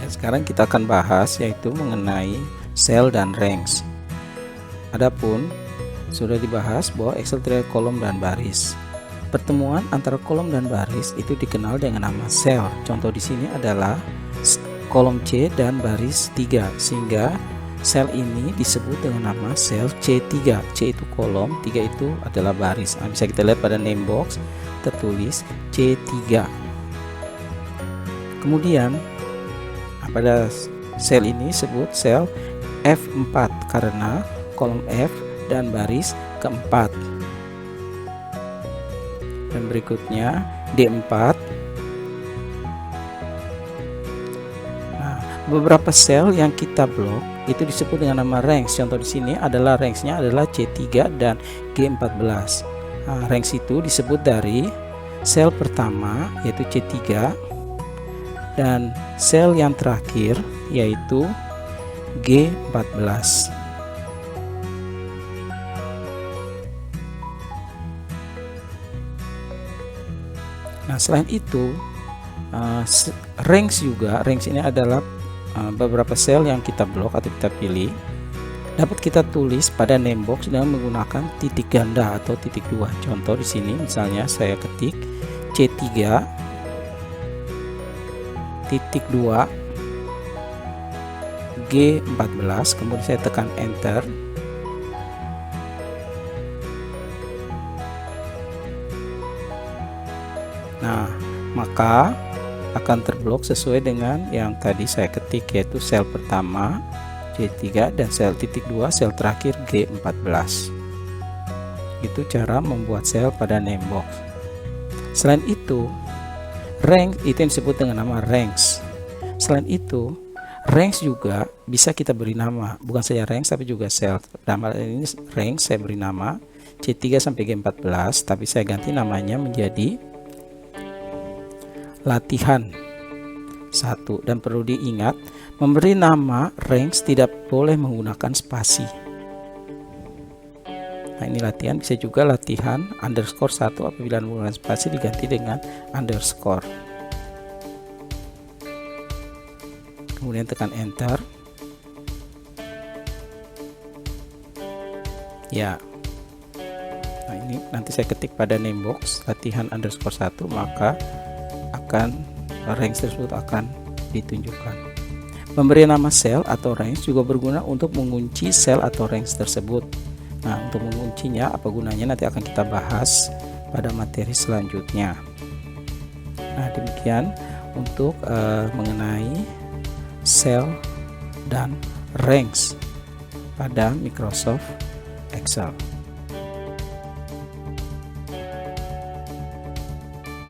Sekarang kita akan bahas yaitu mengenai sel dan range. Adapun sudah dibahas bahwa Excel terdiri kolom dan baris. Pertemuan antara kolom dan baris itu dikenal dengan nama sel. Contoh di sini adalah kolom C dan baris 3, sehingga sel ini disebut dengan nama sel C3. C itu kolom, 3 itu adalah baris. Nah, bisa kita lihat pada name box tertulis C3. Kemudian pada sel ini disebut sel F4 karena kolom F dan baris keempat. Dan berikutnya D4. Nah, beberapa sel yang kita blok itu disebut dengan nama range. Contoh di sini adalah range-nya adalah C3 dan G14. Nah, range itu disebut dari sel pertama yaitu C3 dan sel yang terakhir yaitu G14. Nah, selain itu range ini adalah beberapa sel yang kita blok atau kita pilih dapat kita tulis pada name box dengan menggunakan titik ganda atau titik 2. Contoh di sini misalnya saya ketik C3 titik 2 G14, kemudian saya tekan enter. Nah, maka akan terblok sesuai dengan yang tadi saya ketik, yaitu sel pertama C3 dan sel titik 2 sel terakhir G14. Itu cara membuat sel pada name box. Selain itu, range itu yang disebut dengan nama range. Selain itu, range juga bisa kita beri nama, bukan saja range tapi juga sel. Dalam hal ini range saya beri nama C3 sampai G14, tapi saya ganti namanya menjadi latihan 1. Dan perlu diingat, memberi nama range tidak boleh menggunakan spasi. Nah, ini latihan, bisa juga latihan underscore 1 apabila menggunakan spasi diganti dengan underscore. Kemudian tekan enter. Ya. Nah, ini nanti saya ketik pada name box latihan underscore 1, maka akan range tersebut akan ditunjukkan. Memberi nama sel atau range juga berguna untuk mengunci sel atau range tersebut. Nah, untuk menguncinya apa gunanya nanti akan kita bahas pada materi selanjutnya. Nah, demikian untuk mengenai sel dan range pada Microsoft Excel.